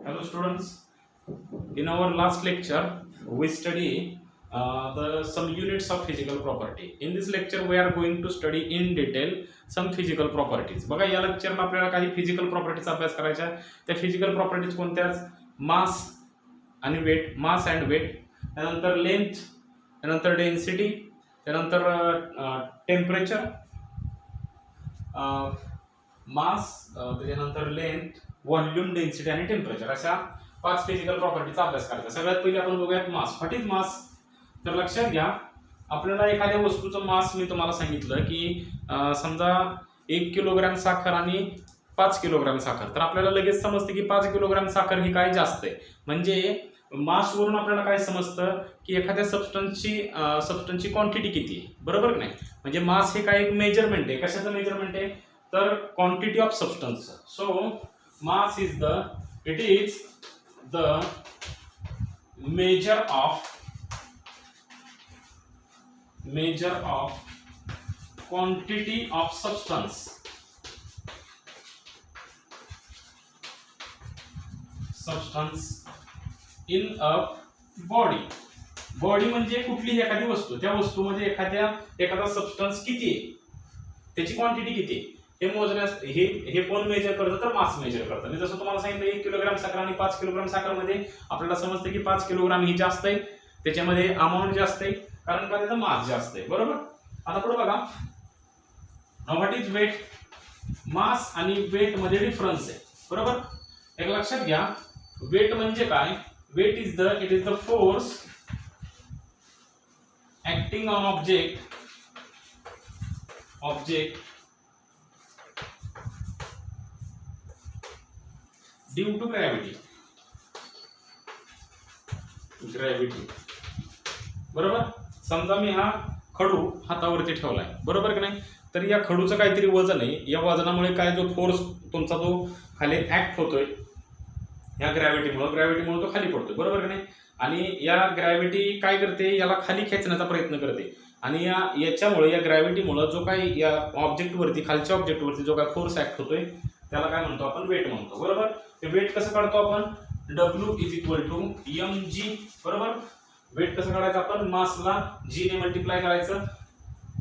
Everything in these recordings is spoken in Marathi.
Hello students, in our last lecture we study some units of physical property. In this lecture we are going to study in detail some physical properties. बघा या लेक्चरला आपल्याला काही फिजिकल प्रॉपर्टीचा अभ्यास करायचा आहे. त्या फिजिकल प्रॉपर्टीज कोणत्या? मास आणि वेट, मास अँड वेट, त्यानंतर लेंथ, त्यानंतर डेन्सिटी, त्यानंतर टेम्परेचर, मास, त्याच्यानंतर लेंथ, व्हॉल्यूम, डेन्सिटी आणि टेम्परेचर अशा 5 फिजिकल प्रॉपर्टीचा अभ्यास करायचा. सगळ्यात पहिले आपण बघूयात मास. What is mass? तर लक्षात घ्या, आपल्याला एखाद्या वस्तूचं मास मी तुम्हाला सांगितलं की समजा 1 किलोग्रॅम साखर आणि 5 किलोग्रॅम साखर, तर आपल्याला लगेच समजतं की 5 किलोग्रॅम साखर ही काय जास्त आहे. म्हणजे मासवरून आपल्याला काय समजतं की एखाद्या सबस्टन्सची क्वांटिटी किती आहे, बरोबर की नाही. म्हणजे मास हे काय एक मेजरमेंट आहे. कशाचं मेजरमेंट आहे? तर quantity of substance. So mass is the measure of quantity of substance in a body. Body म्हणजे कुठलीही एखादी वस्तू, त्या वस्तूमध्ये एखादा सबस्टन्स किती आहे, त्याची क्वांटिटी किती आहे हे मोजण्यास हे कोण मेजर करतं? तर मास मेजर करतं. मी जसं तुम्हाला सांगितलं 1 किलोग्राम साखर आणि 5 किलोग्राम साखरमध्ये आपल्याला समजतं की 5 किलोग्राम ही जास्त आहे, त्याच्यामध्ये अमाऊंट जास्त आहे, कारण का त्याचा मास जास्त आहे, बरोबर. आता पुढे बघा, व्हॉट इज वेट? मास आणि वेट मध्ये डिफरन्स आहे, बरोबर. एक लक्षात घ्या, वेट म्हणजे काय? Weight is the force acting on object due to gravity, बरोबर. समजा मी हा खडू हातावरती ठेवलाय, बरोबर की नाही. तर या खडूचं काहीतरी वजन आहे. या वजनामुळे काय जो फोर्स तुमचा जो खाली ऍक्ट होतोय या ग्रॅव्हिटीमुळे तो खाली पडतोय, बरोबर की नाही. आणि या ग्रॅव्हिटी काय करते? याला खाली खेचण्याचा प्रयत्न करते. आणि याच्यामुळे या ग्रॅव्हिटीमुळे जो काही या ऑब्जेक्टवरती, खालच्या ऑब्जेक्टवरती जो काय फोर्स ऍक्ट होतोय त्याला काय म्हणतो आपण? वेट म्हणतो, बरोबर. ते वेट कसं काढतो आपण? W = mg, बरोबर. वेट कसं काढायचं आपण? मासला g ने मल्टिप्लाय करायचं.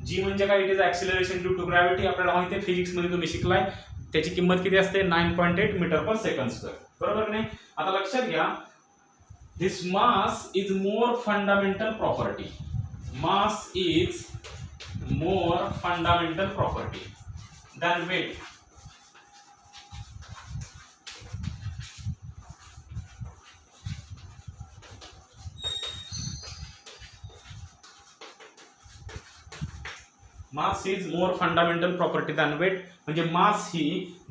g म्हणजे काय? It is acceleration due to gravity. आपल्याला माहिती आहे, फिजिक्स मध्ये तुम्ही शिकलाय. त्याची किंमत किती असते? 9.8 मीटर पर सेकंड स्क्वेअर, बरोबर की नाही. आता लक्षात घ्या, this mass is more fundamental property. Mass is more fundamental property than weight. Mass is more fundamental property than weight. म्हणजे मास ही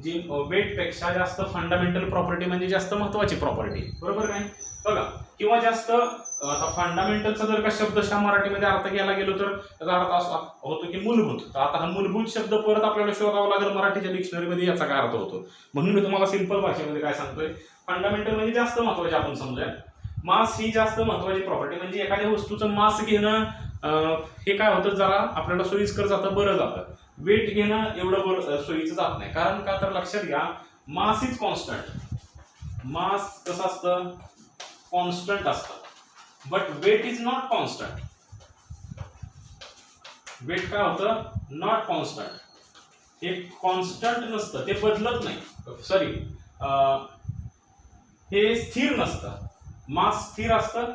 जी वेट पेक्षा जास्त फंडामेंटल प्रॉपर्टी म्हणजे जास्त महत्वाची प्रॉपर्टी, बरोबर नाही. बघा, किंवा जास्त, आता फंडामेंटलचा जर का शब्दशः मराठीमध्ये अर्थ घ्यायला गेलो तर त्याचा अर्थ असा होतो की मूलभूत. तर आता हा मूलभूत शब्द परत आपल्याला शोधावा लागेल मराठीच्या डिक्शनरीमध्ये याचा काय अर्थ होतो. म्हणून मी तुम्हाला सिंपल भाषेमध्ये काय सांगतोय, फंडामेंटल म्हणजे जास्त महत्वाचे. आपण समजूया, मास ही जास्त महत्वाची प्रॉपर्टी. म्हणजे एखाद्या वस्तूचं मास घेणं हे काय होतं, जरा आपल्याला सोयीस्कर जातं, बरं जातं. वेट घेणं एवढं सोयीचं जात नाही. कारण का? तर लक्षात घ्या, मास इज कॉन्स्टंट. मास कसं असतं? कॉन्स्टंट असतं. But weight is not constant. Weight काय होतं? Not constant. हे कॉन्स्टंट नसतं, ते बदलत नाही. सॉरी, हे स्थिर नसतं. मास स्थिर असतं,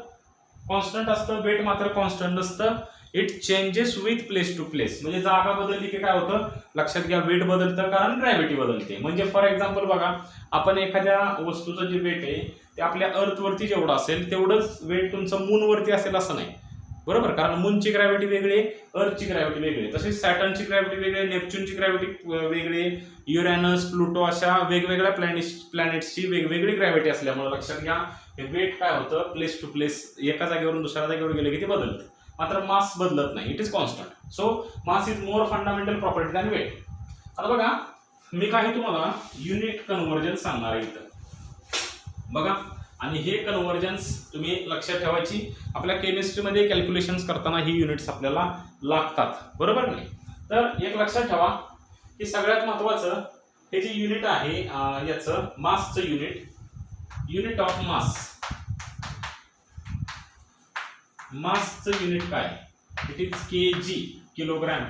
कॉन्स्टंट असतं. वेट मात्र कॉन्स्टंट नसतं. It changes with place to place. म्हणजे जागा बदलली की काय होतं? लक्षात घ्या, वेट बदलतं कारण ग्रॅव्हिटी बदलते. म्हणजे फॉर एक्झाम्पल बघा, आपण एखाद्या वस्तूचं जे वेट आहे ते आपल्या अर्थवरती जेवढं असेल तेवढंच वेट तुमचं मूनवरती असेल असं नाही, बरोबर. कारण मूनची ग्रॅव्हिटी वेगळी आहे, अर्थची ग्रॅव्हिटी वेगळी आहे. तसेच सॅटर्नची ग्रॅव्हिटी वेगळी आहे, नेपच्यूनची ग्रॅव्हिटी वेगळी आहे, युरॅनस, प्लुटो अशा वेगवेगळ्या प्लॅनेट्सची वेगवेगळी ग्रॅव्हिटी असल्यामुळे लक्षात घ्या, हे वेट काय होतं? प्लेस टू प्लेस, एका जागेवरून दुसऱ्या जागेवर गेले की ते बदलतं. मात्र मास बदलत नाही, it is constant. So mass is more fundamental property than weight. आता बघा, मी काही तुम्हाला युनिट कन्व्हर्जन्स सांगणार आहे इथं, बघा. आणि हे कन्व्हर्जन्स तुम्ही लक्षात ठेवायची. आपल्या केमिस्ट्रीमध्ये कॅल्क्युलेशन्स करताना ही युनिट्स आपल्याला लागतात, बरोबर नाही. तर एक लक्षात ठेवा की सगळ्यात महत्त्वाचं हे जे युनिट आहे याचं मासचं युनिट युनिट ऑफ मास, मासचं युनिट काय, इट इज केजी, किलोग्रॅम.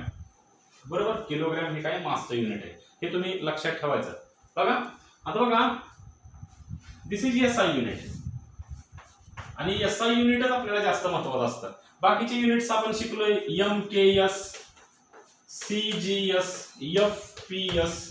बरोबर, किलोग्रॅम हे काय मासचं युनिट आहे, हे तुम्ही लक्षात ठेवायचं. बघा आता बघा, दिस इज एसआय युनिट, आणि एसआय युनिटच आपल्याला जास्त महत्वाचं असतं. बाकीचे युनिट्स आपण शिकलोय एमकेएस, सीजीएस, एफपीएस,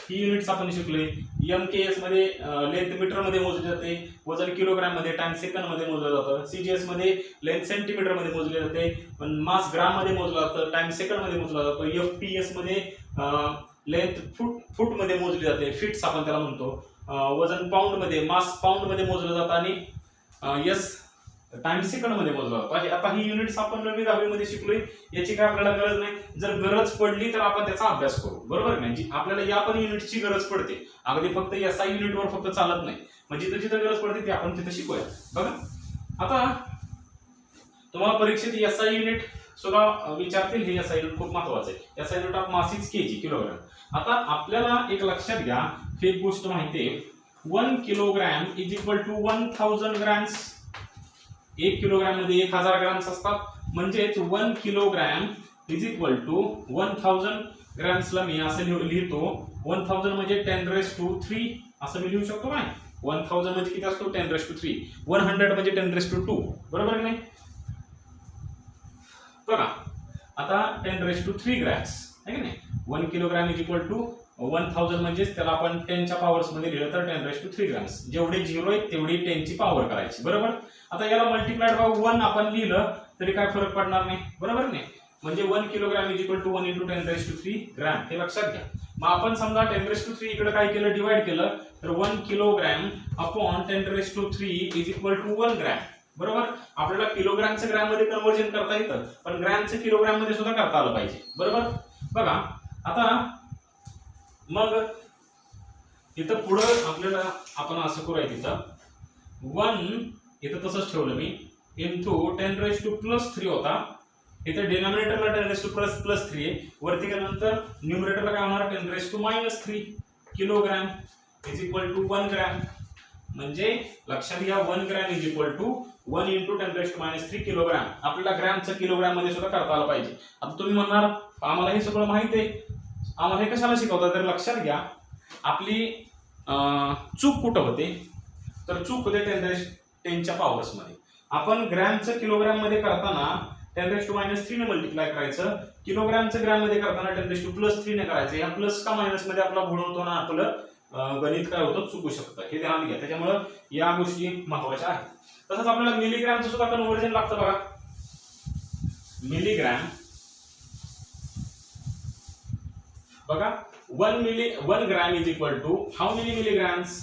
ही युनिट्स आपण शिकलोय. एमकेएस मध्ये लेंथ मीटर मध्ये मोजली जाते, वजन किलोग्राम मध्ये, टाइम सेकंड मध्ये मोजलं जातं. सीजीएस मध्ये लेंथ सेंटीमीटर मध्ये मोजले जाते, पण मास ग्राम मध्ये मोजलं जातं, टाइम सेकंड मध्ये मोजला जातो. एफपीएस मध्ये लेंथ फूट मध्ये मोजली जाते, फिट्स आपण त्याला म्हणतो. वजन पाऊंड मध्ये, मास पाऊंड मध्ये मोजलं जातं, आणि यस टाइम सेकंड मध्ये मोजला जातो. आता ही युनिट्स आपण 9वी 10वी मध्ये शिकलोय, याची काय आपल्याला गरज नाही. जर गरज पडली तर आपण त्याचा अभ्यास करू. बरोबर नाही, आपल्याला या पण युनिटची गरज पडते, अगदी फक्त एसआय युनिटवर फक्त चालत नाही. म्हणजे जिथं जिथं गरज पडते ते आपण तिथं शिकूया. बघा आता तुम्हाला परीक्षेत एसआय युनिट सुद्धा विचारतील, हे एसआय युनिट खूप महत्वाचं आहे. SI unit of mass is kg, kilogram. आता आपल्याला एक लक्षात घ्या, एक गोष्ट माहिती आहे, 1 kilogram is equal to 1000 grams. 1 kilogram मध्ये 1000 ग्रॅम्स असतात, म्हणजेच 1 किलोग्राम इज इक्वल टू 1000 ग्रॅम्सला मी असं लिहितो, 1000 म्हणजे 10⁻³ असं मी लिहू शकतो काय. 1000 म्हणजे किती असतो, 10⁻³. 100 म्हणजे 10⁻². बरोबर की नाही. बघा आता 10⁻³ ग्रॅम्स आहे की नाही. 1 किलोग्राम इज इक्वल टू 1000 म्हणजे त्याला आपण 10 च्या पावर्स मध्ये लिहिलं तर 10⁻³ ग्रॅम्स. जेवढे झिरो आहेत तेवढी 10 ची पॉवर करायची. बरोबर. आता याला मल्टिप्लाइड बाय 1 आपण लिहिलं तरी काय फरक पडणार नाही. बरोबर नाही. म्हणजे 1 kilogram is equal to 1 × 10⁻³ gram, हे लक्षात घ्या. मग आपण समजा 10⁻³ इकडे काय केलं, डिवाइड केलं, तर 1 kilogram upon 10⁻³ is equal to 1 gram. बरोबर. आपल्याला किलोग्रामचं ग्रॅम मध्ये कन्वर्जन करता येतं, पण ग्रॅमचं किलोग्राम मध्ये सुद्धा करता आलं पाहिजे. बरोबर. बघा आता मग इथं पुढं आपल्याला आपण असं करूया, तिथं 1 इथं तसंच ठेवलं मी, इंटू 10⁻³ होता, इथं डिनॉमिनेटरला 10⁻³ आहे, वरती गेल्यानंतर न्यूमरेटरला काय होणार, 10⁻³ kilogram is equal to 1 gram. म्हणजे लक्षात घ्या, 1 gram is equal to 1 × 10⁻³ kilogram. आपल्याला ग्रॅमचं किलोग्राम मध्ये सुद्धा करता आलं पाहिजे. आता तुम्ही म्हणणार आम्हाला हे सगळं माहित आहे, आम्हाला हे कशाला शिकवतात, तर लक्षात घ्या, आपली चूक कुठं होते, तर चूक होते 10 च्या पावर्स मध्ये. आपण ग्रॅमचं किलोग्राम मध्ये करताना 10⁻³ ने मल्टिप्लाय करायचं, किलोग्रामचं ग्रॅम मध्ये करताना 10⁻³ ने करायचं. या प्लस का मायनस मध्ये आपला गुण होतो ना, आपलं गणित काय होतं, चुकू शकतं, हे ध्यानात घ्या. त्याच्यामुळे या गोष्टी महत्वाच्या आहेत. तसंच आपल्याला मिलीग्रॅमचं सुद्धा कन्व्हर्जन लागतं. बघा मिलीग्रॅम, बघा 1 gram is equal to how many milligrams,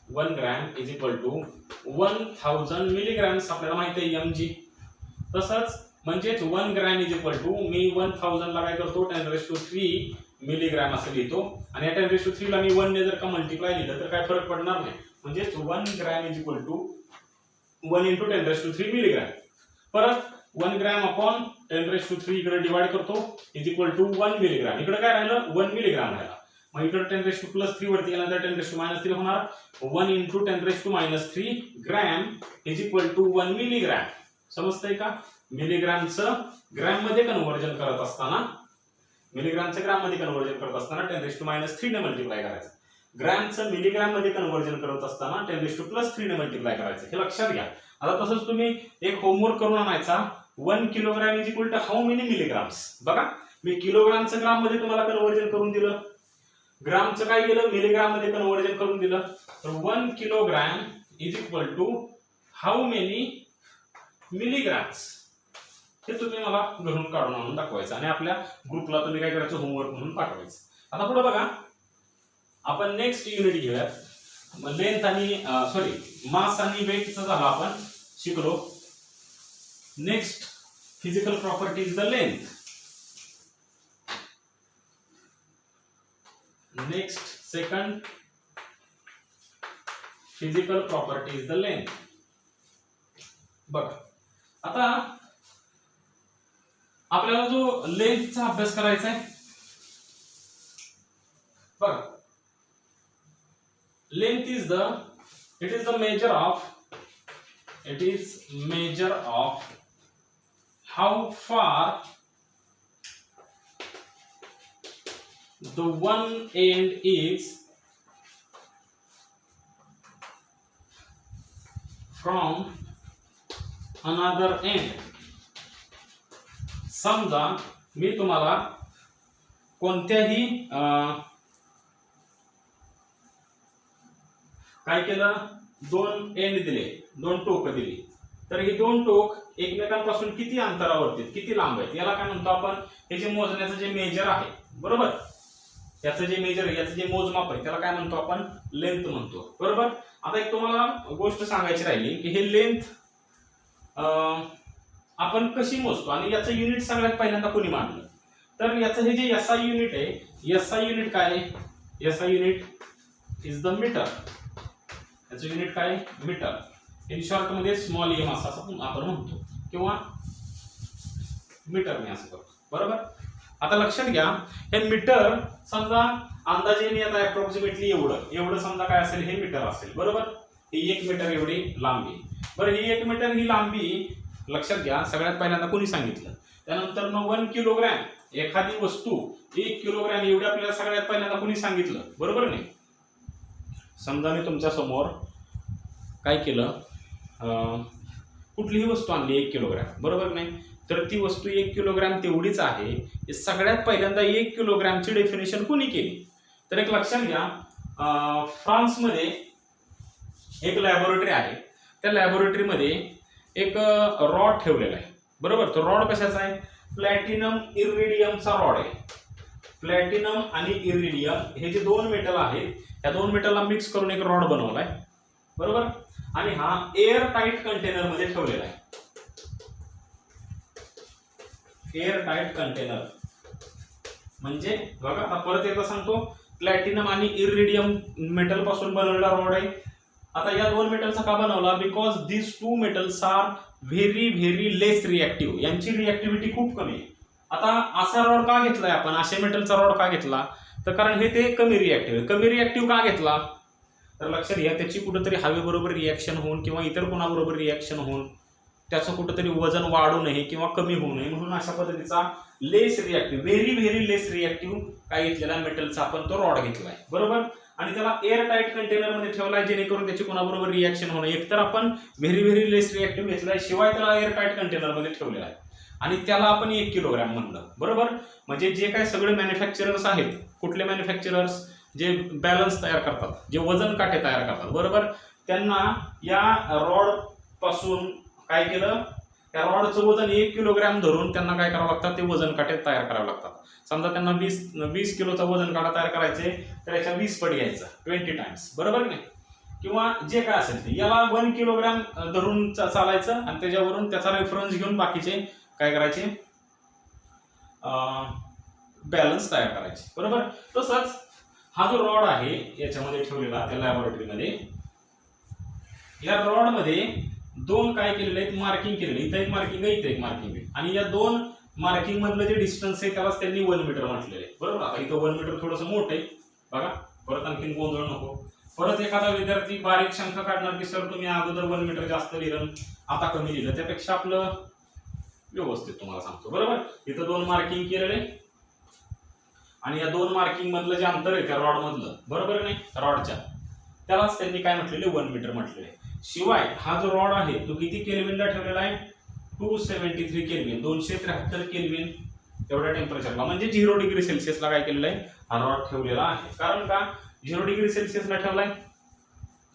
1 gram is equal to 1000 milligrams. आपल्याला माहिती आहे mg. तसंच म्हणजेच 1 ग्रॅम इज इक्वल टू, मी 1000 ला काय करतो, 10⁻³ मिलीग्रॅम असं लिहितो, आणि या 10⁻³ ला मी 1 ने जर का मल्टिप्लाय लिहिलं तर काय फरक पडणार नाही. म्हणजेच 1 gram is equal to 1 × 10⁻³ milligram. परत 1 ग्रॅम अपॉन 10⁻³ इकडे डिवाइड करतो, इज इक्वल टू 1 मिलीग्रॅम. इकडे काय राहिलं, 1 मिलीग्रॅम राहिला. मग इकडे 10⁻³ वरती गेल्यानंतर 10⁻³ होणार, 1 × 10⁻³ gram is equal to 1 milligram. समजतंय का. मिलीग्रॅमचं ग्रॅम मध्ये कन्व्हर्जन करत असताना, मिलीग्रॅमचं ग्रॅम मध्ये कन्व्हर्जन करत असताना 10⁻³ ने मल्टिप्लाय करायचं. ग्रॅमचं मिलीग्रॅम मध्ये कन्व्हर्जन करत असताना 10⁻³ ने मल्टिप्लाय करायचं, हे लक्षात घ्या. आता तसंच तुम्ही एक होमवर्क करून आणायचा, 1 kilogram is equal to how many milligrams. बघा मी किलोग्रामचं ग्राम मध्ये तुम्हाला कन्व्हर्जन करून दिलं, ग्रामचं काय केलं, मिलीग्राम मध्ये कन्व्हर्जन करून दिलं. तर 1 kilogram is equal to how many milligrams, हे तुम्ही मला घरून काढून आणून दाखवायचं, आणि आपल्या ग्रुपला तुम्ही काय करायचं, होमवर्क म्हणून पाठवायचं. आता पुढे बघा, आपण नेक्स्ट युनिट घेऊयात. लेंथ आणि मास आणि वेटचं झालं आपण शिकलो. Next physical property is the length. Next second physical property is the length. बघा आता आपल्याला जो लेंथचा अभ्यास करायचा आहे, बघा length is the It is the measure of, it is measure of how far the one end is from another end. समजा मी तुम्हाला कोणत्याही काय केलं, दोन एंड दिले, दोन टोक दिली, तर ही दोन टोक एकमेकांपासून किती अंतरावरती, किती लांब आहेत, याला काय म्हणतो आपण, हे जे मोजण्याचं जे मेजर आहे, बरोबर, याचं जे मेजर, याचं जे मोजमाप आहे त्याला काय म्हणतो आपण, लेंथ म्हणतो, बरोबर. आता एक तुम्हाला गोष्ट सांगायची राहिली की हे लेंथ आपण कशी मोजतो आणि याचं युनिट सगळ्यात पहिल्यांदा कोणी मांडलं, तर याचं हे जे एसआय युनिट आहे, एसआय युनिट काय आहे, SI unit is the metre, याचं युनिट काय, मीटर, इन शॉर्ट मध्ये स्मॉल एम असं आपण म्हणतो किंवा मीटर मी असं करतो, बरोबर. आता लक्षात घ्या, हे मीटर समजा अंदाजे मी आता अप्रॉक्सिमेटली एवढं समजा काय असेल, हे मीटर असेल, बरोबर. ही 1 मीटर एवढी लांबी, बरं, ही 1 मीटर ही लांबी लक्षात घ्या सगळ्यात पहिल्यांदा कोणी सांगितलं, त्यानंतर 1 किलोग्रॅम, एखादी वस्तू 1 किलोग्रॅम एवढी आपल्याला सगळ्यात पहिल्यांदा कोणी सांगितलं, बरोबर नाही. समजा मी तुमच्या समोर काय केलं, कुठलीही वस्तू आणली 1 किलोग्रॅम, बरोबर नाही, तर ती वस्तू 1 किलोग्रॅम तेवढीच आहे, हे सगळ्यात पहिल्यांदा 1 किलोग्रॅमची डेफिनेशन कोणी केली, तर एक लक्षात घ्या, फ्रान्समध्ये एक लॅबोरेटरी आहे, त्या लॅबोरेटरीमध्ये एक रॉड ठेवलेला आहे, बरोबर. तो रॉड कशाचा आहे, प्लॅटिनम इरिडियमचा रॉड आहे. प्लॅटिनम आणि इरिडियम हे जे दोन मेटल आहेत, या दोन मेटलला मिक्स करून एक रॉड बनवलाय, बरोबर, आणि हा एअर टाईट कंटेनर मध्ये ठेवलेला आहे. एअर टाईट कंटेनर म्हणजे बघा, आता परत एकदा सांगतो, प्लॅटिनम आणि इरिडियम मेटल पासून बनवलेला रॉड आहे. आता या दोन मेटलचा का बनवला, because this two metals are very very less reactive, यांची रिएक्टिव्हिटी खूप कमी आहे. आता असा रॉड का घेतलाय आपण, अशा मेटलचा रॉड का घेतला, तर कारण हे ते कमी रिएक्टिव्ह आहे. कमी रिएक्टिव्ह का घेतला, तर लक्षात घ्या, त्याची कुठेतरी हवेबरोबर रिएक्शन होऊन किंवा इतर कोणाबरोबर रिएक्शन होऊन त्याचं कुठेतरी वजन वाढू नये किंवा कमी होऊ नये म्हणून अशा पद्धतीचा लेस reactive, very very less reactive काय घेतलेला मेटलचा आपण तो रॉड घेतलाय, बरोबर. आणि त्याला एअर टाईट कंटेनर मध्ये ठेवलाय जेणेकरून त्याची कोणाबरोबर रिएक्शन होणं, एकतर आपण व्हेरी व्हेरी लेस रिएक्टिव्ह घेतलाय, शिवाय त्याला एअर टाईट कंटेनर मध्ये ठेवलेला आहे आणि त्याला आपण 1 किलोग्रॅम म्हणलं, बरोबर. म्हणजे जे काय सगळे मॅन्युफॅक्चरर्स आहेत, कुठले मॅन्युफॅक्चरर्स, जे बॅलन्स तयार करतात, जे वजन काटे तयार करतात, बरोबर, त्यांना या रॉड पासून काय केलं, त्या रॉडचं वजन 1 किलोग्रॅम धरून त्यांना काय करावं लागतं, ते वजन काटे तयार करावे लागतात. समजा त्यांना 20 किलोचा वजन काटा तयार करायचे, तर याच्या 20 पट घ्यायचा, 20 टाइम्स, बरोबर नाही, किंवा जे काय असेल ते, याला 1 किलोग्रॅम धरून चालायचं आणि त्याच्यावरून त्याचा रेफरन्स घेऊन बाकीचे काय करायचे, बॅलन्स तयार करायचे, बरोबर. तसंच हा जो रॉड आहे याच्यामध्ये ठेवलेला त्या लॅबोरेटरीमध्ये, या रॉड मध्ये दोन काय केलेले आहेत, मार्किंग केलेले, इथं एक मार्किंग आहे, इथं एक मार्किंग आहे, आणि या दोन मार्किंग मधलं जे डिस्टन्स आहे त्यालाच त्यांनी 1 मीटर म्हटलेलं आहे, बरोबर. आता इथं 1 मीटर थोडंसं मोठं आहे बघा, परत आणखीन गोंधळ नको. परत एखादा विद्यार्थी बारीक शंका काढणार की सर तुम्ही अगोदर 1 मीटर जास्त लिहिलं, आता कमी लिहिलं, त्यापेक्षा आपलं व्यवस्थित तुम्हाला सांगतो, बरोबर. इथं 2 मार्किंग केलेले आणि या 2 मार्किंग मधलं जे अंतर आहे त्या रॉड मधलं, बरोबर नाही, रॉडच्या, त्यालाच त्यांनी काय म्हटलेले, 1 मीटर म्हटलेले. शिवाय हा जो रॉड आहे तो किती केल्विनला ठेवलेला आहे, 273 केल्विन, 273 केल्विन एवढ्या टेम्परेचरला, म्हणजे 0 डिग्री सेल्सिअसला काय केलेलं आहे, हा रॉड ठेवलेला आहे. कारण का 0 डिग्री सेल्सिअसला ठेवलाय,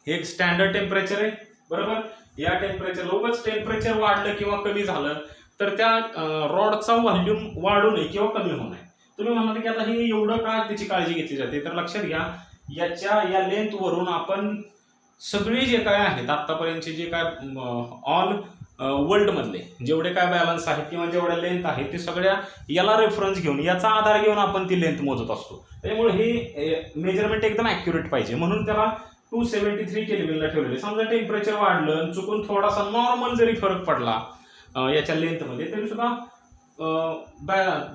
हे एक स्टँडर्ड टेम्परेचर आहे, बरोबर. या टेम्परेचर लोकच टेम्परेचर वाढलं किंवा कमी झालं तर त्या रॉडचा व्हॉल्यूम वाढू नये किंवा कमी होऊ नये. तुम्ही म्हणाल की आता हे एवढं का त्याची काळजी घेतली जाते, तर लक्षात घ्या, या लेंथ वरून आपण सगळे जे काय आहेत आतापर्यंतचे जे काय ऑल वर्ल्ड मधले जेवढे काय बॅलन्स आहेत किंवा जेवढ्या लेंथ आहेत ते सगळ्या याला रेफरन्स घेऊन, याचा आधार घेऊन आपण ती लेंथ मोजत असतो. त्यामुळे हे मेजरमेंट एकदम ॲक्युरेट पाहिजे म्हणून त्याला 273 केल्विनला ठेवलेले. समजा टेम्परेचर वाढलं, चुकून थोडासा नॉर्मल जरी फरक पडला याच्या लेंथमध्ये, तरी सुद्धा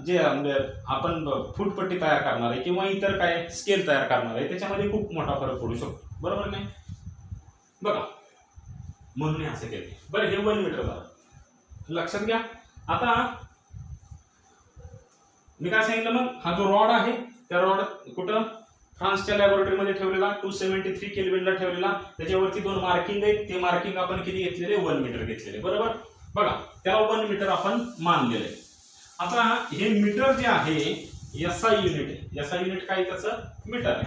जे आपण फुटपट्टी तयार करणार आहे किंवा इतर काय स्केल तयार करणार आहे त्याच्यामध्ये खूप मोठा फरक पडू शकतो, बरोबर नाही. बघा म्हणून हे असं केलं. बरं हे 1 मीटर झालं, लक्षात घ्या. आता मी काय सांगितलं मग, हा जो रॉड आहे त्या रॉड कुठं फ्रान्सच्या लॅबोरेटरीमध्ये ठेवलेला, 273 केल्विनला ठेवलेला, त्याच्यावरती 2 मार्किंग आहेत. ते मार्किंग आपण किती घेतलेले, 1 मीटर घेतलेले, बरोबर. बघा त्याला 1 मीटर आपण मानलेलं आहे. आता हे मीटर जे आहे SI युनिट आहे. SI युनिट काय त्याचं, मीटर आहे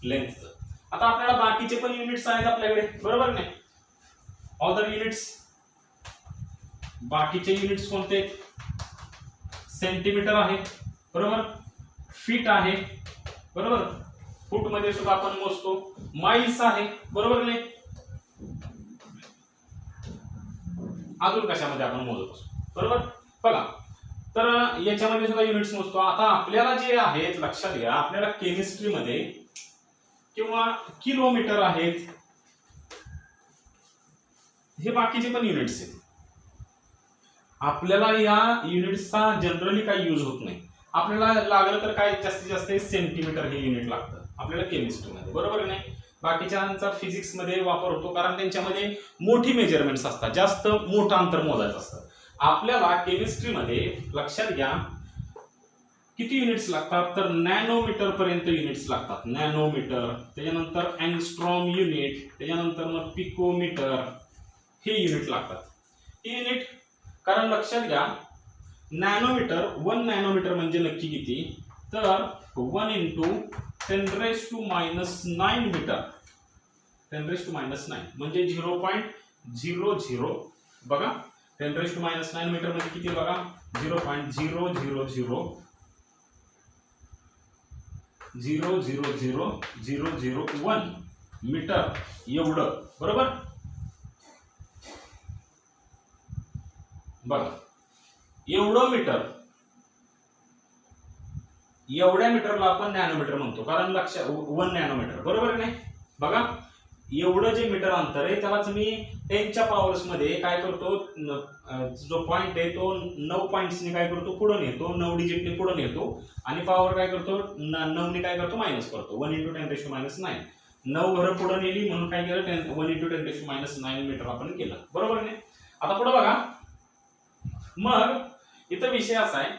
लेंथचं. आता आपल्याला बाकीचे पण युनिट्स आहेत आपल्याकडे, बरोबर नाही. अदर युनिट्स, बाकीचे युनिट्स कोणते, सेंटीमीटर आहे, बरोबर, फीट आहे, बरोबर, फूट मध्ये सुद्धा आपण मोजतो, माइल्स आहे, बरोबर नाही. अजून कशामध्ये आपण मोजत असतो, बरोबर. बघा तर याच्यामध्ये सुद्धा युनिट्स मोजतो. आता आपल्याला जे आहेत लक्षात घ्या, आपल्याला केमिस्ट्रीमध्ये किंवा किलोमीटर आहेत, हे बाकीचे पण युनिट्स आहेत. आपल्याला या युनिट्सचा जनरली काही यूज होत नाही. आपल्याला लागलं तर काय जास्तीत जास्त सेंटीमीटर हे युनिट लागतं आपल्याला केमिस्ट्रीमध्ये, बरोबर नाही. बाकीच्यांचा फिजिक्स मध्ये वापर होतो कारण त्यांच्यामध्ये मोठी मेजरमेंट्स असतात, जास्त मोठं अंतर मोजायचं असतं. आपल्याला केमिस्ट्रीमध्ये लक्षात घ्या किती युनिट्स लागतात, तर नॅनोमीटर पर्यंत युनिट्स लागतात. नॅनोमीटर, त्याच्यानंतर अँगस्ट्रॉम युनिट, त्याच्यानंतर मग पिकोमीटर, हे युनिट लागतात. हे युनिट कारण लक्षात घ्या नॅनोमीटर, 1 नॅनोमीटर म्हणजे नक्की किती, तर 1 × 10⁻⁹ मीटर, 10⁻⁹ म्हणजे 0.00. बघा 10⁻⁹ मीटर म्हणजे किती बघा, 0.000000001 मीटर एवढं, बरोबर. बघा एवढं मीटर, एवढ्या मीटरला आपण नॅनोमीटर म्हणतो कारण लक्षात 1 नॅनोमीटर, बरोबर नाही. बघा एवढं जे मीटर अंतर आहे त्यालाच मी 10च्या पॉवर्स मध्ये काय करतो, जो पॉइंट आहे तो 9 पॉइंट्सने काय करतो पुढे नेतो, 9 डिजिटने पुढे नेतो आणि पॉवर काय करतो 9 ने काय करतो मायनस करतो, 1 × 10⁻⁹. 9 घरं पुढे नेली म्हणून काय केलं 1 × 10⁻⁹ मीटर आपण केलं, बरोबर नाही. आता पुढे बघा, मग इथं विषय असा आहे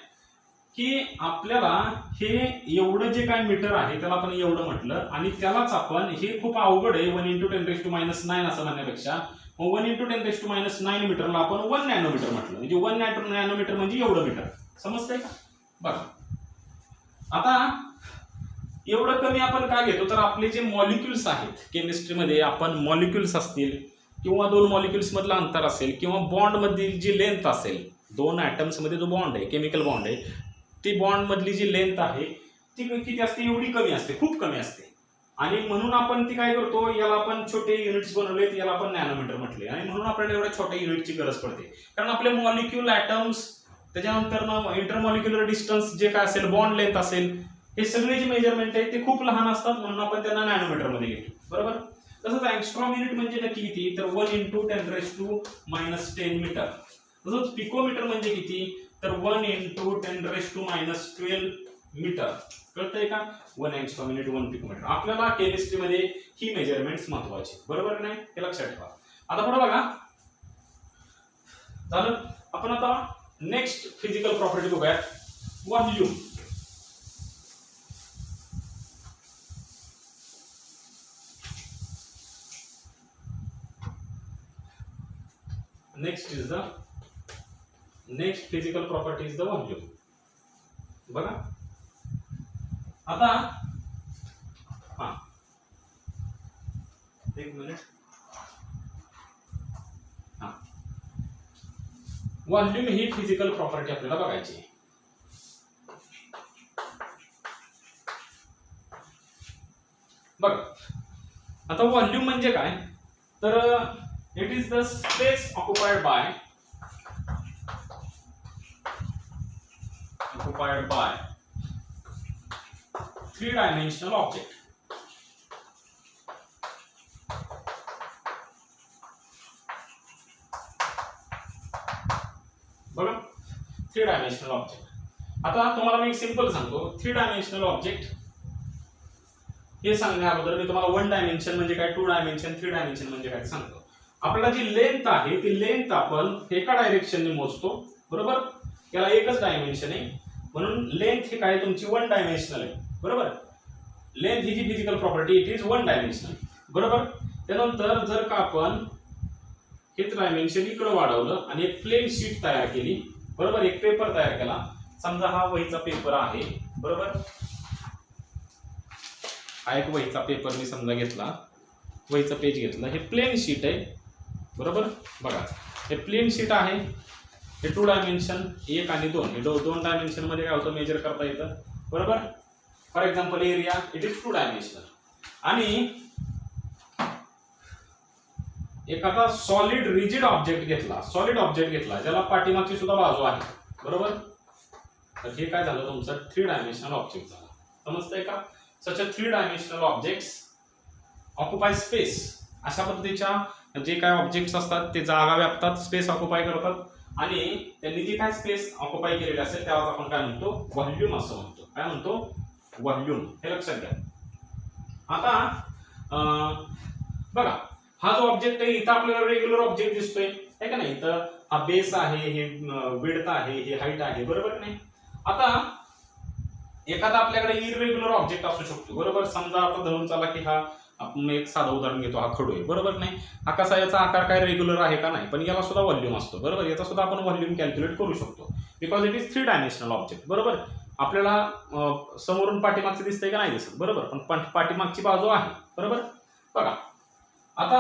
की आपल्याला हे एवढं जे काय मीटर आहे त्याला आपण एवढं म्हटलं आणि त्यालाच आपण, हे खूप अवघड आहे 1 × 10⁻⁹ असं म्हणण्यापेक्षा 1 × 10⁻⁹ मीटरला आपण 1 नॅनोमीटर म्हटलं, म्हणजे 1 नॅनोमीटर म्हणजे एवढं मीटर, समजतंय का. बघा आता एवढं कमी आपण काय घेतो, तर आपले जे मॉलिक्युल्स आहेत केमिस्ट्रीमध्ये, आपण मॉलिक्युल्स असतील किंवा 2 मॉलिक्युल्स मधलं अंतर असेल किंवा बॉन्ड मधील जी लेंथ असेल, 2 ॲटम्स मध्ये जो बॉन्ड आहे, केमिकल बॉन्ड आहे, ती बॉन्ड मधली जी लेंथ आहे ती किती असते, एवढी कमी असते, खूप कमी असते. आणि म्हणून आपण ती काय करतो, याला आपण छोटे युनिट्स बनवलेत, याला आपण नॅनोमीटर म्हटले. आणि म्हणून आपल्याला एवढ्या छोट्या युनिटची गरज पडते कारण आपले मॉलिक्युल, ॲटम्स, त्याच्यानंतर इंटरमॉलिक्युलर डिस्टन्स जे काय असेल, बॉन्ड लेंथ असेल, हे सगळे जे मेजरमेंट आहे ते खूप लहान असतात म्हणून आपण त्यांना नॅनोमीटर मध्ये घेतो, बरोबर. तसंच अँगस्ट्रॉम युनिट म्हणजे नक्की किती, तर 1 × 10⁻⁻10 मीटर. तसंच पिकोमीटर म्हणजे किती, तर 1 × 10⁻12 मीटर. कळतंय का, 1 अँगस्ट्रॉम युनिट 1 पिकोमीटर. आपल्याला केमिस्ट्रीमध्ये ही मेजरमेंट्स महत्वाची, बरोबर नाही, हे लक्षात ठेवा. आता पुढे बघा झालं. आपण आता नेक्स्ट फिजिकल प्रॉपर्टी बघूया, volume. Next physical property is the volume. बघा आता हा एक मिनिट, हा व्हॉल्यूम ही फिजिकल प्रॉपर्टी आपल्याला बघायची. बघा आता व्हॉल्यूम म्हणजे काय, तर it is the space occupied by 3-dimensional object. बघा 3-dimensional ऑब्जेक्ट. आता तुम्हाला मी एक सिंपल सांगतो, 3-dimensional ऑब्जेक्ट हे सांगण्या अगोदर मी तुम्हाला 1 डायमेन्शन म्हणजे काय, 2 डायमेन्शन, 3 डायमेन्शन म्हणजे काय सांगतो. आपल्याला जी लेंथ आहे ती लेंथ आपण एका डायरेक्शनने मोजतो, बरोबर. याला एकच डायमेन्शन आहे म्हणून लेंथ ही काय तुमची 1 डायमेन्शनल आहे, बरोबर. लेंथ ही जी physical property it is 1 dimensional, बरोबर. त्यानंतर जर का आपण हेच डायमेन्शन इकडे वाढवलं आणि एक प्लेन शीट तयार केली, बरोबर, एक पेपर तयार केला. समजा हा वहीचा पेपर आहे, बरोबर. हा एक वहीचा पेपर मी समजा घेतला, वहीचं पेज घेतलं, हे प्लेन शीट आहे, बरोबर. बघा हे प्लेन शीट आहे, हे 2 डायमेन्शन 1 आणि 2 हे 2 डायमेन्शन मध्ये काय होतं मेजर करता येतं, बरोबर. For example area it is 2 dimensional. आणि एखादा सॉलिड रिजिड ऑब्जेक्ट घेतला, सॉलिड ऑब्जेक्ट घेतला ज्याला पाठीमागची सुद्धा बाजू आहे, बरोबर. तर हे काय झालं तुमचं 3 डायमेन्शनल ऑब्जेक्ट झाला. समजतंय का. सच अ 3 डायमेन्शनल ऑब्जेक्ट्स ऑक्युपाय स्पेस. अशा पद्धतीच्या जे काय ऑब्जेक्ट्स असतात ते जागा व्यापतात, स्पेस ऑक्युपाय करतात आणि त्यांनी जी काय स्पेस ऑक्युपाय केलेली असेल त्याला आपण काय म्हणतो, व्हॉल्यूम असं म्हणतो. काय म्हणतो, व्हॉल्यूम. हे लक्षात घ्या. आता बघा हा जो ऑब्जेक्ट आहे इथं आपल्याला रेग्युलर ऑब्जेक्ट दिसतोय आहे का नाही. इथं हा बेस आहे, हे विड्थ आहे, हे हाईट आहे, बरोबर नाही. आता एखादा आपल्याकडे इरेग्युलर ऑब्जेक्ट असू शकतो, बरोबर. समजा आता धरून चला की हा आपण एक साधं उदाहरण घेतो, हा खडू आहे, बरोबर नाही. हा कसा याचा आकार काय रेग्युलर आहे का नाही, पण याला सुद्धा व्हॉल्यूम असतो, बरोबर. याचा सुद्धा आपण व्हॉल्यूम कॅल्क्युलेट करू शकतो because it is 3 dimensional object, बरोबर. आपल्याला समोरून पाठीमागचे दिसतंय का नाही दिसत, बरोबर, पण पाठीमागची बाजू आहे, बरोबर. बघा आता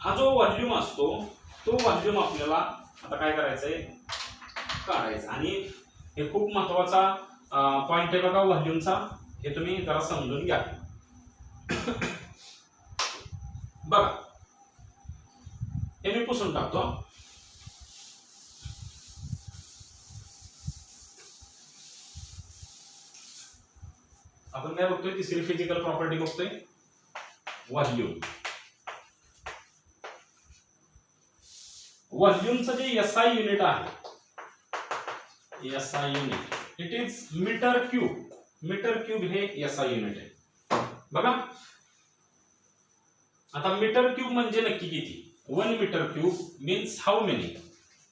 हा जो व्हॉल्यूम असतो तो व्हॉल्यूम आपल्याला आता काय करायचंय, काढायचं. आणि हे खूप महत्वाचा पॉइंट आहे बघा व्हॉल्यूमचा, हे तुम्ही जरा समजून घ्या. बघा हे मी पुसून टाकतो. आपण काय बघतोय, तिसरी फिजिकल प्रॉपर्टी बघतोय, व्हॉल्यूम. व्हॉल्यूमचं जे एसआय युनिट आहे, SI unit it is metre cube. Metre cube हे एसआय युनिट आहे, बघा. आता मीटर क्यूब म्हणजे नक्की किती, 1 metre cube means how many.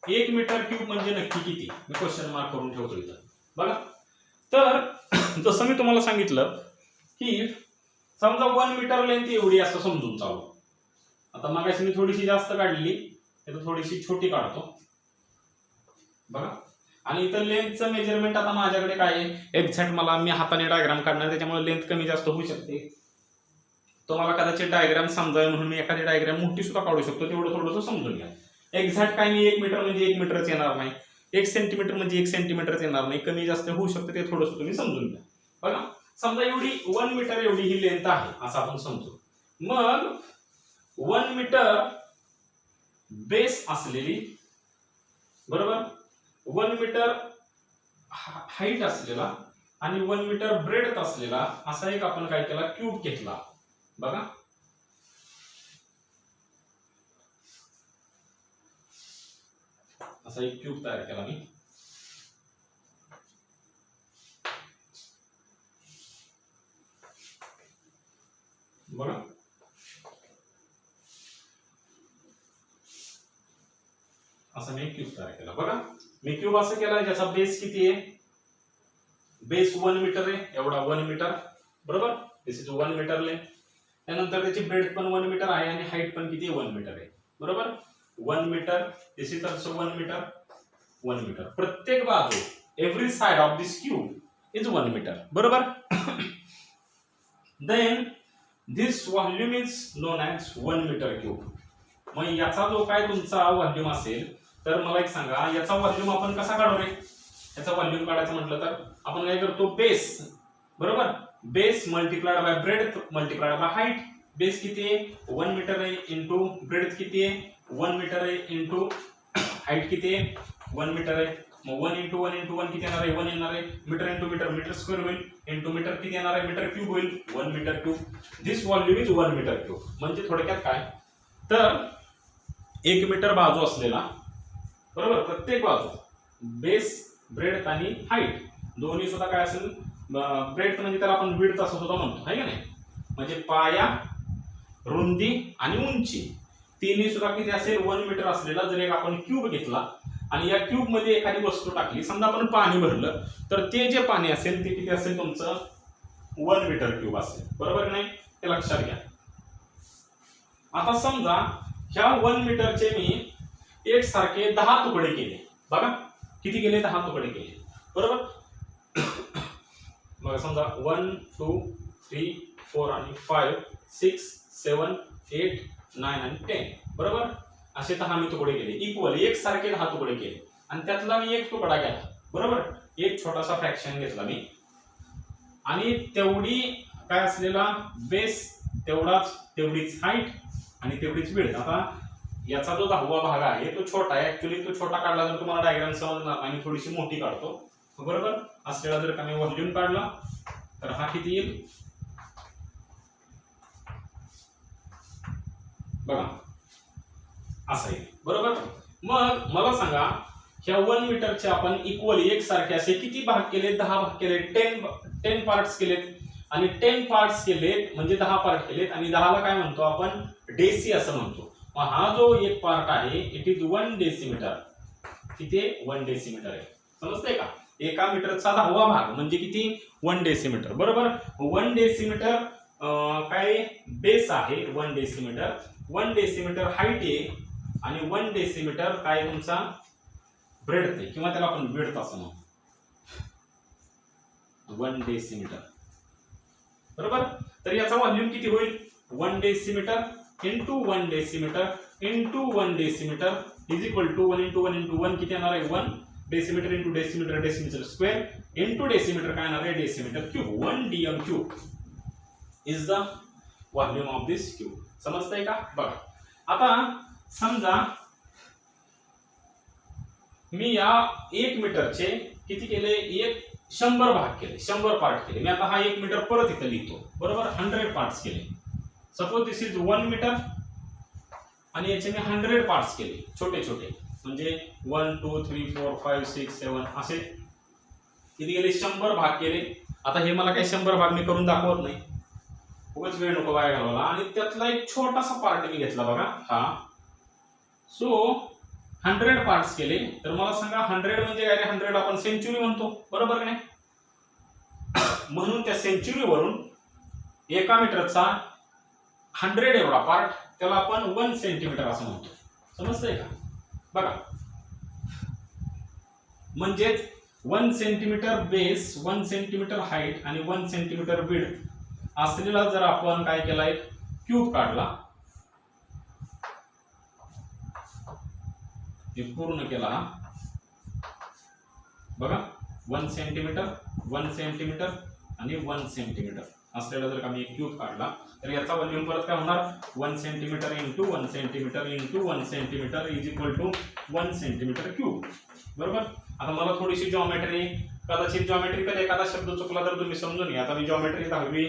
1 metre cube म्हणजे नक्की किती, मी क्वेश्चन मार्क करून ठेवतो इथं, बघा. तर जसं मी तुम्हाला सांगितलं की समजा 1 मीटर लेंथ एवढी असं समजून चालू. आता मागाशी मी थोडीशी जास्त काढली, इथं थोडीशी छोटी काढतो, बघा. आणि इथं लेंथचं मेजरमेंट आता माझ्याकडे काय आहे एक्झॅक्ट, मला मी हाताने डायग्राम काढणार त्याच्यामुळे लेंथ कमी जास्त होऊ शकते. तुम्हाला कदाचित डायग्राम समजावे म्हणून मी एखादी डायग्राम मोठी सुद्धा काढू शकतो, तेवढं थोडंसं समजून घ्या. एक्झॅक्ट काय मी 1 मीटर म्हणजे 1 मीटरच येणार नाही, 1 सेंटीमीटर म्हणजे 1 सेंटीमीटरच येणार नाही, कमी जास्त होऊ शकते, ते थोडंसं तुम्ही समजून घ्या. बघा समजा एवढी 1 मीटर एवढी ही लेंथ आहे असं आपण समजू. मग 1 मीटर बेस असलेली, बरोबर, 1 मीटर हाईट असलेला आणि 1 मीटर ब्रेडथ असलेला असा एक आपण काय केला, क्यूब घेतला, बघा. असा एक क्यूब तयार केला मी. बघा असं मी क्यूब तयार केला, बघा. मी क्यूब असं केला ज्याचा बेस किती आहे, बेस 1 मीटर आहे, एवढा 1 मीटर, बरोबर. दिस इज 1 मीटर लेंथ. त्यानंतर त्याची ब्रेड पण 1 मीटर आहे आणि हाईट पण किती 1 मीटर आहे, बरोबर. 1 metre, this is also 1 metre, 1 metre. प्रत्येक बाजू every side of this cube is 1 metre, बरोबर. Then this volume is known as 1 metre cube. मग याचा जो काय तुमचा व्हॉल्यूम असेल तर मला एक सांगा, याचा व्हॉल्यूम आपण कसा काढू रे. याचा व्हॉल्यूम काढायचं म्हटलं तर आपण काय करतो, बेस, बरोबर, base multiplied by breadth multiplied by height. Base किती आहे 1 मीटर आहे, इंटू ब्रेडथ किती आहे 1 मीटर आहे, इंटू हाईट किती आहे 1 मीटर आहे. मग 1 इंटू 1 इंटू 1 किती येणार आहे 1 येणार आहे. Metre into metre metre square होईल, इंटू मीटर किती येणार आहे मीटर क्यूब होईल 1 metre cube. This volume is 1 metre cube. म्हणजे थोडक्यात काय तर 1 मीटर बाजू असलेला, बरोबर, प्रत्येक बाजू बेस ब्रेडथ आणि हाईट दोन्ही सुद्धा काय असेल ब्रेड म्हणजे त्याला आपण विड्थ असं सुद्धा म्हणतो आहे का नाही. म्हणजे पाया, रुंदी आणि उंची तिन्ही सुद्धा किती असेल 1 मीटर असलेला जर एक आपण क्यूब घेतला आणि या क्यूब मध्ये एखादी वस्तू टाकली, समजा आपण पाणी भरलं, तर ते जे पाणी असेल ते किती असेल तुमचं 1 मीटर क्यूब असेल. बरोबर नाही, ते लक्षात घ्या. आता समजा ह्या 1 मीटरचे मी एक सारखे 10 तुकडे केले. बघा किती केले, 10 तुकडे केले. बरोबर. मग समजा 1 2 3 4 आणि 5 6 7 8 9 आणि 10. बरोबर. असे 10 मी तुकडे केले, इक्वल एक सारखे 10 तुकडे केले आणि त्यातला मी एक तुकडा केला. बरोबर. एक छोटासा फ्रॅक्शन घेतला मी आणि तेवढी काय असलेला बेस, तेवढीच हाईट आणि तेवढीच विड्थ. आता याचा जो 10वा भाग आहे तो छोटा आहे. ऍक्च्युली तो छोटा काढला तर तुम्हाला डायग्राम समजणार आणि थोडीशी मोठी काढतो. बरोबर. असलेला जर का मी व्हॉल्यूम काढला तर हा किती येईल बघा, असं आहे. बरोबर. मग मला सांगा ह्या 1 मीटरचे आपण इक्वली एक सारखे असे किती भाग केले, 10 भाग केले, 10 पार्ट्स केलेत आणि 10 पार्ट्स केलेत म्हणजे 10 पार्ट केलेत आणि 10ला काय म्हणतो आपण, डेसी असं म्हणतो. मग हा जो एक पार्ट आहे इट इज 1 डेसिमीटर. किती 1 डेसिमीटर आहे. समजतंय का. एका मीटरचा 10वा भाग म्हणजे किती 1 डेसिमीटर. बरोबर. 1 डेसिमीटर काय बेस आहे, 1 डेसिमीटर. 1 डेसिमीटर हाईट आहे आणि 1 डेसिमीटर काय तुमचा ब्रेडथ आहे किंवा त्याला आपण विड्थ असं म्हणतो. 1 डेसिमीटर. बरोबर. तर याचा व्हॉल्यूम किती होईल, 1 decimetre into 1 decimetre into 1 decimetre is equal to 1 into 1 into 1 किती येणार आहे 1 decimetre into decimetre, decimetre square into decimetre काय येणार आहे decimetre cube. 1 dm cube is the volume of this cube. समजतंय का. बघा आता समजा मी या 1 मीटरचे किती केले, 100 भाग केले, 100 पार्ट केले. मी आता हा 1 मीटर परत इथं लिहितो. बरोबर. 100 पार्ट्स केले. सपोज दिस इज 1 मीटर आणि याचे मी 100 पार्ट्स केले छोटे छोटे, म्हणजे 1 2 3 4 5 6 7 असे किती केले, 100 भाग केले. आता हे मला काही 100 भाग मी करून दाखवत नाही, खूपच वेळ नको वाया घालवायला. आणि त्यातला एक छोटासा पार्ट मी घेतला बघा हा. सो 100 पार्ट्स केले. तर मला सांगा 100 म्हणजे काय, 100 आपण सेंचुरी म्हणतो. बरोबर नाही. म्हणून त्या सेंचुरी वरून एका मीटरचा 100 एवढा पार्ट त्याला आपण 1 सेंटीमीटर असं म्हणतो. समजतंय का. बघा म्हणजेच 1 सेंटीमीटर बेस, 1 सेंटीमीटर हाईट आणि 1 सेंटीमीटर विड्थ असलेला जर आपण काय केलाय क्यूब काढला, हे पूर्ण केला बघा 1 सेंटीमीटर 1 सेंटीमीटर आणि 1 सेंटीमीटर असलेला जर का मी क्यूब काढला तर याचा व्हॉल्यूम परत काय होणार 1 centimetre into 1 centimetre into 1 centimetre is equal to 1 centimetre cube. बरोबर. आता मला थोडीशी जॉमेट्री, कदाचित जॉमेट्रिकल एखादा शब्द चुकला तर तुम्ही समजून घ्या. आता मी जॉमेट्री 10वी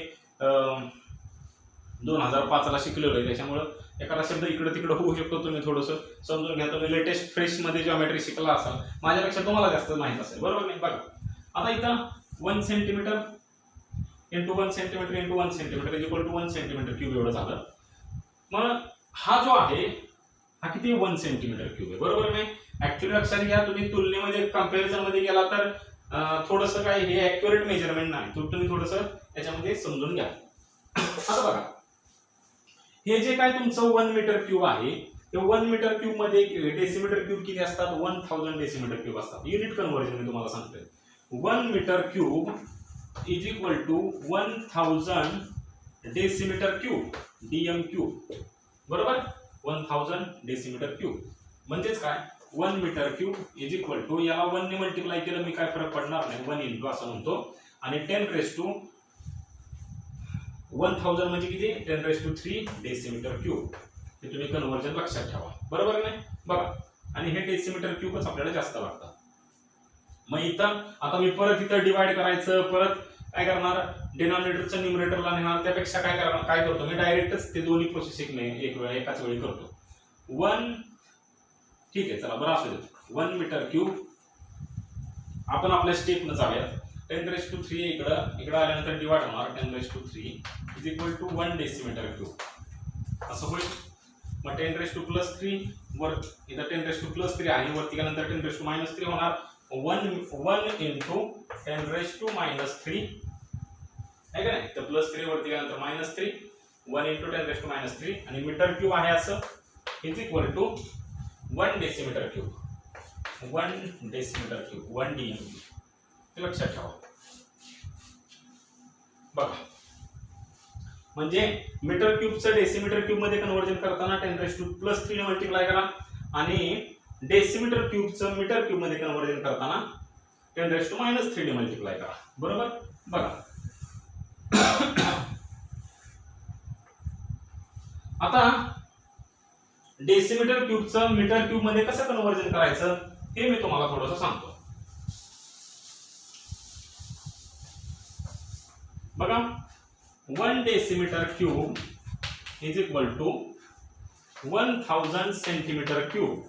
2005 ला शिकलेलो आहे, त्याच्यामुळे एखादा शब्द इकडे तिकडे होऊ शकतो. तुम्ही थोडंसं समजून घ्या. तुम्ही लेटेस्ट फ्रेश मध्ये जॉमेट्री शिकला असाल, माझ्यापेक्षा तुम्हाला जास्त माहित असेल. बरोबर नाही. बघा आता इथं 1 centimetre into 1 centimetre into 1 centimetre is equal to 1 centimetre cube एवढं झालं. मग हा जो आहे हा किती 1 सेंटीमीटर क्यूब आहे. बरोबर नाही. ऍक्च्युली लक्षात घ्या, तुम्ही तुलनेमध्ये कम्पॅरिझन मध्ये गेला तर थोडंसं काय हे ऍक्युरेट मेजरमेंट नाही, तुम्ही थोडंसं त्याच्यामध्ये समजून घ्या. आता बघा हे जे काय तुमचं 1 मीटर क्यूब आहे, ते 1 मीटर क्यूब मध्ये डेसिमीटर क्यूब किती असतात, 1000 डेसिमीटर क्यूब असतात. युनिट कन्व्हर्जन मी तुम्हाला सांगतोय. 1 metre cube is equal to 1000 decimetre cube, DM cube. बरोबर. 1000 डेसिमीटर क्यूब म्हणजेच काय 1 metre cube is equal to, याला 1 ने मल्टिप्लाय केलं मी काय फरक पडणार नाही, 1 इंटू असं म्हणतो. आणि 10 रेस टू 1000 म्हणजे किती 10 रेस टू 3 डेसिमीटर क्यूब. हे तुम्ही कन्व्हर्जन लक्षात ठेवा. बरोबर नाही. बघा आणि हे डेसिमीटर क्यूबच आपल्याला जास्त लागतात. मग इथं आता मी परत इथं डिवाइड करायचं, परत काय करणार डिनॉमिनेटरचं न्यूमरेटरला नेणार, त्यापेक्षा काय करणार, काय करतो मी डायरेक्टच ते दोन्ही प्रोसेस एकाच वेळी करतो. 1 ठीक आहे चला बरं असू दे. 1 मीटर क्यूब आपण आपल्या स्टेपनं जाऊयात. 10⁻³ इकडं आल्यानंतर डिवाइड होणार 10⁻³ is equal to 1 decimetre cube असं होईल. मग 10⁻³ वर इथं 10⁻³ आहे, वरती गेल्यानंतर 10⁻³ होणार. 1 इंटू 10⁻³ आहे का नाही, तर +3 वरती गेल्यानंतर -3, 1 इंटू 10⁻³ आणि मीटर क्यूब आहे असं is equal to 1 decimetre cube. 1 decimetre cube 1 dm हे लक्षात ठेवा. बघा म्हणजे मीटर क्यूबचं डेसिमीटर क्यूब मध्ये कन्वर्जन करताना 10⁻³ ने मल्टिप्लाय करा आणि डेसिमीटर क्यूबचं मीटर क्यूब मध्ये कन्वर्जन करताना 10⁻³ ने मल्टिप्लाय करा. बरोबर. बघा आता डेसिमीटर क्यूबचं मीटर क्यूब मध्ये कसं कन्वर्जन करायचं हे मी तुम्हाला थोडंसं सांगतो. बघा 1 decimetre cube is equal to 1000 centimetre cube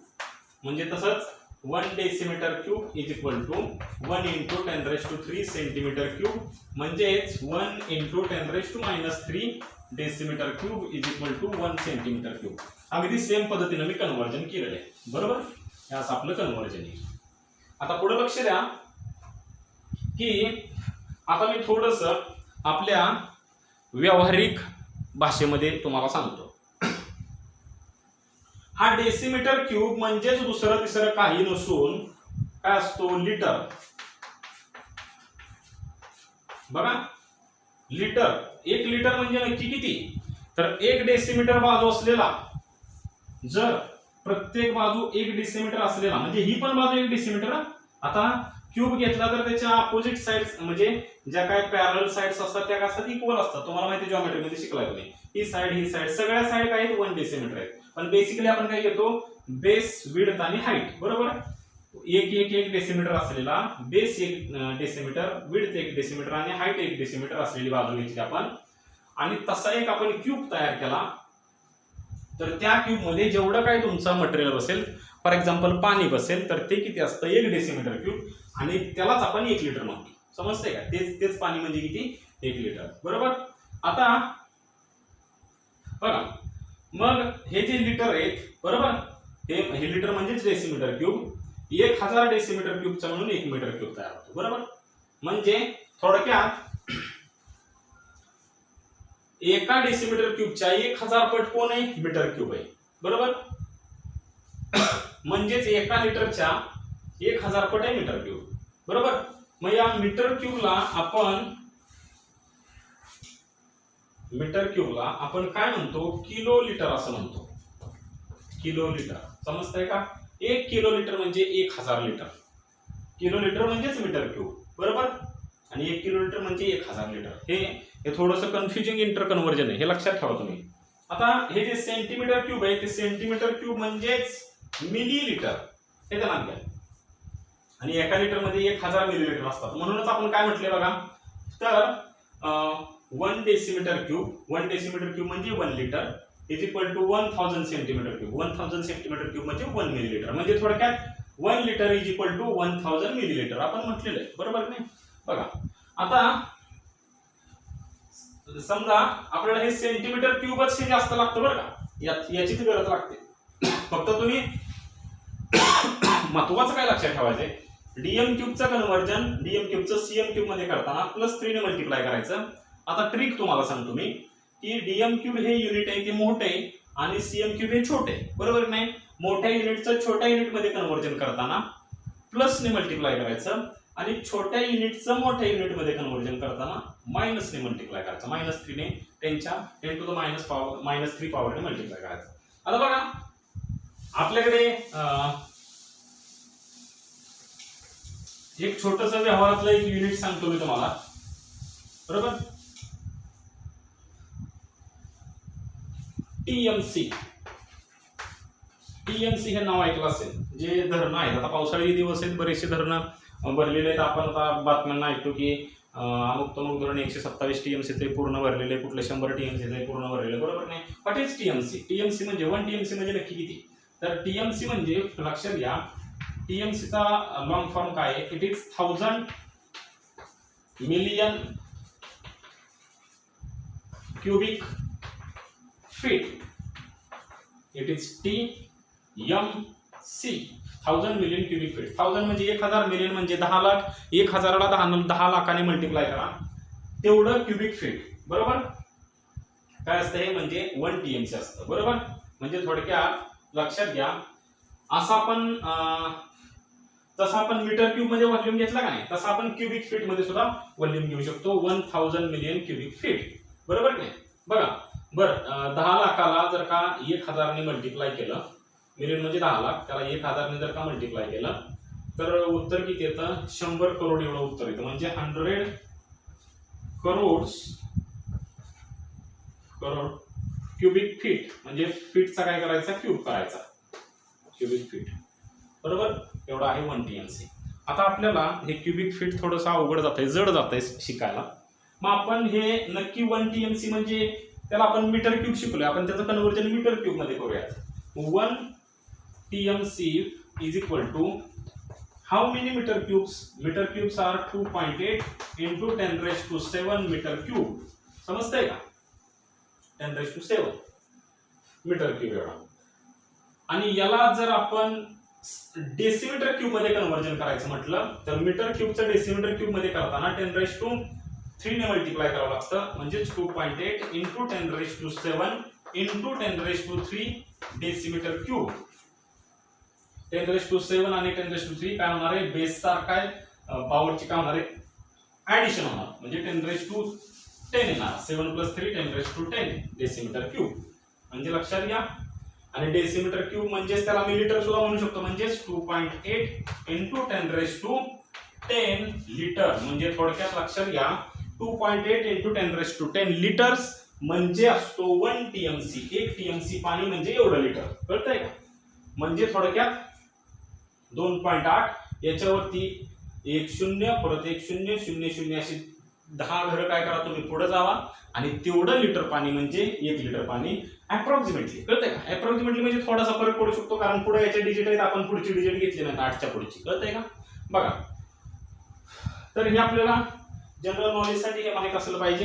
म्हणजे तसंच 1 decimetre cube is equal to 1 into 10⁻³ centimetre cube म्हणजेच 1 into 10⁻³ decimetre cube is equal to 1 centimetre cube. अगदी सेम पद्धतीने मी कन्वर्जन केलेलं आहे. बरोबर. हे असं आपलं कन्वर्जन आहे. आता पुढे लक्ष द्या की आता मी थोडंसं आपल्या व्यावहारिक भाषेमध्ये तुम्हाला सांगतो. हा डेसिमीटर क्यूब म्हणजेच दुसरं तिसरं काही नसून काय असतो, लिटर. बघा लिटर, 1 लिटर म्हणजे नक्की किती, तर 1 डेसिमीटर बाजू असलेला, जर प्रत्येक बाजू 1 डेसिमीटर असलेला म्हणजे ही पण बाजू 1 डेसिमीटर. आता क्यूब घेतला तर त्याच्या अपोजिट साइड्स म्हणजे ज्या काय पॅरलल साइड्स असतात त्या काय असतात, इक्वल असतात. तुम्हाला माहिती आहे जिओमेट्री मध्ये शिकलाय तुम्ही. ही साइड सगळ्या साइड काय आहेत 1 डेसिमीटर आहेत. पण बेसिकली आपण काय घेतो, बेस, विड्थ आणि हाईट. बरोबर. 1 डेसिमीटर असलेला बेस 1 डेसिमीटर, विड्थ 1 डेसिमीटर आणि हाईट 1 डेसिमीटर असलेली बाजू घेतली आपण आणि तसा एक आपण क्यूब तयार केला. तर त्या क्यूब मध्ये जेवढं काय तुमचं मटेरियल बसेल, फॉर एक्झाम्पल पाणी बसेल, तर ते किती असतं 1 डेसिमीटर क्यूब आणि त्यालाच आपण 1 लिटर म्हणतो. समजतंय का. तेच पाणी म्हणजे किती 1 लिटर. बरोबर. आता बघा मग हे जे लिटर आहेत, बरोबर, हे लिटर म्हणजेच डेसिमीटर क्यूब. 1000 डेसिमीटर क्यूबचा म्हणून 1 मीटर क्यूब तयार होतो. बरोबर. म्हणजे थोडक्यात 1 डेसिमीटर क्यूबच्या 1000 पट कोण आहे, मीटर क्यूब आहे. बरोबर. म्हणजेच 1 लिटरच्या 1000 पट आहे मीटर क्यूब. बरोबर. मग या मीटर क्यूबला आपण काय म्हणतो, किलो लिटर असं म्हणतो. Kilo litre. समजतंय का. 1 किलो लिटर म्हणजे 1000 लिटर. किलो लिटर म्हणजेच मीटर क्यूब. बरोबर. आणि 1 किलो लिटर म्हणजे 1000 लिटर. हे थोडंसं कन्फ्युजिंग इंटर कन्वर्जन आहे, हे लक्षात ठेवा तुम्ही. आता हे जे सेंटीमीटर क्यूब आहे ते सेंटीमीटर क्यूब म्हणजेच मिली लिटर हे ध्यानात घ्या. आणि 1 लिटर मध्ये 1000 मिलीलिटर असतात. म्हणूनच आपण काय म्हटले बघा, तर 1 डेसिमीटर क्यूब म्हणजे 1 litre is equal to 1000 centimetre cube. 1000 centimetre cube म्हणजे 1 मिलीलिटर. म्हणजे थोडक्यात 1 litre is equal to 1000 millilitre आपण म्हटलेलं आहे. बरोबर नाही. बघा आता समजा आपल्याला हे सेंटीमीटर क्यूबच हे जास्त लागतं बरं का, याचीच गरज लागते. फक्त तुम्ही महत्वाचं काय लक्षात ठेवायचंय, डीएम क्यूबचं कन्वर्जन डीएम क्यूबचं सीएम क्यूब मध्ये करताना +3 ने मल्टिप्लाय करायचं. आता ट्रिक तुम्हाला सांगतो मी की डीएम क्यूब हे युनिट आहे ते मोठे आणि सीएम क्यूब हे छोटे. बरोबर नाही. मोठ्या युनिटचं छोट्या युनिट मध्ये कन्वर्जन करताना प्लस ने मल्टिप्लाय करायचं आणि छोट्या युनिटचं मोठ्या युनिट मध्ये कन्वर्जन करताना मायनस ने मल्टिप्लाय करायचं. -3 ने त्यांच्या 10⁻³ पॉवरने मल्टिप्लाय करायचं. आता बघा आपल्याकडे एक छोटंसं व्यवहारातलं एक युनिट सांगतो मी तुम्हाला. बरोबर. टीएमसी हे नाव ऐकलं असेल. जे धरणं आहेत, आता पावसाळी दिवस आहेत, बरेचसे धरणं भरलेले आहेत. आपण आता बातम्यांना ऐकतो की अमुक तमुक धरण 127 टीएमसीचे पूर्ण भरलेले, कुठले 100 टीएमसीचे पूर्ण भरलेले. बरोबर नाही. व्हॉट इज टीएमसी म्हणजे 1 टीएमसी म्हणजे नक्की किती, तर टीएमसी म्हणजे लक्षात घ्या टीएमसीचा लॉंग फॉर्म काय आहे, it is 1000 million cubic feet. It is TMC. 1000 million cubic feet. 1000 म्हणजे 1000, मिलियन म्हणजे 10 लाख. 1000ला 10 लाखाने मल्टिप्लाय करा, तेवढं क्यूबिक फीट. बरोबर. काय असतं हे म्हणजे 1 TMC असतं. बरोबर. म्हणजे थोडक्यात लक्षात घ्या, असं आपण तसं आपण मीटर क्यूब मध्ये व्हॉल्यूम घेतला का नाही, तसं आपण क्यूबिक फीट मध्ये सुद्धा व्हॉल्यूम घेऊ शकतो. 1000 मिलियन क्यूबिक फीट. बरोबर की नाही. बघा बरं, 10 लाखाला जर का 1000 ने मल्टिप्लाय केलं, मिलियन म्हणजे 10 लाख, त्याला 1000 ने जर का मल्टिप्लाय केलं तर उत्तर किती येतं? 100 करोड एवढं उत्तर येतं. म्हणजे 100 करोड क्यूबिक फीट. म्हणजे फीटचा काय करायचा? क्यूब करायचा. Cubic feet. बरोबर. एवढा आहे 1 TMC. आता आपल्याला हे क्यूबिक फीट थोडंसं अवघड जातंय, जड जातंय शिकायला. मग आपण हे नक्की 1 TMC म्हणजे त्याला आपण मीटर क्यूब शिकलोय, आपण त्याचं कन्व्हर्जन मीटर क्यूब मध्ये करूयात. 1 TMC is equal to how many metre cubes? Metre cubes are 2.8 into 10⁻⁷ metre cube. समजतंय का? 10⁻⁷ मीटर क्यूब एवढा. आणि याला जर आपण डेसिमीटर क्यूब मध्ये कन्व्हर्जन करायचं म्हटलं तर मीटर क्यूबचं डेसिमीटर क्यूब मध्ये करताना 10⁻³ ने मल्टिप्लाय करावं लागतं. म्हणजे 2.8 into 10⁻⁷ into 10⁻³ डेसिमीटर क्यूब. 10⁻⁷ आणि 10⁻³ काय होणार आहे? बेस सारखा आहे, पॉवरची काय होणार आहे? ऍडिशन होणार. म्हणजे 10⁻10 येणार. 7 + 3 10⁻10 डेसिमीटर क्यूब. म्हणजे लक्षात घ्या. आणि डेसिमीटर क्यूब म्हणजेच त्याला मिलिटर सुद्धा म्हणू शकतो. म्हणजेच 2.8 into 10⁻10 लिटर. म्हणजे थोडक्यात लक्षात घ्या, 2.8 into 10⁻10 लिटर्स म्हणजे असतो 1 TMC. 1 TMC पाणी म्हणजे एवढं लिटर. कळतंय का? म्हणजे थोडक्यात 2.8 याच्यावरती 10 परत 10 00 अशी 10 घरं काय करा तुम्ही पुढे जावा आणि तेवढं लिटर पाणी म्हणजे 1 लिटर पाणी अप्रॉक्सिमेटली. कळतंय का? अप्रॉक्सिमेटली म्हणजे थोडासा फरक पडू शकतो, कारण पुढे याचे डिजिट आहेत, आपण पुढची डिजिट घेतली नाही 8च्या पुढची. कळतंय का? बघा, तर हे आपल्याला जनरल नॉलेजसाठी हे माहित असलं पाहिजे.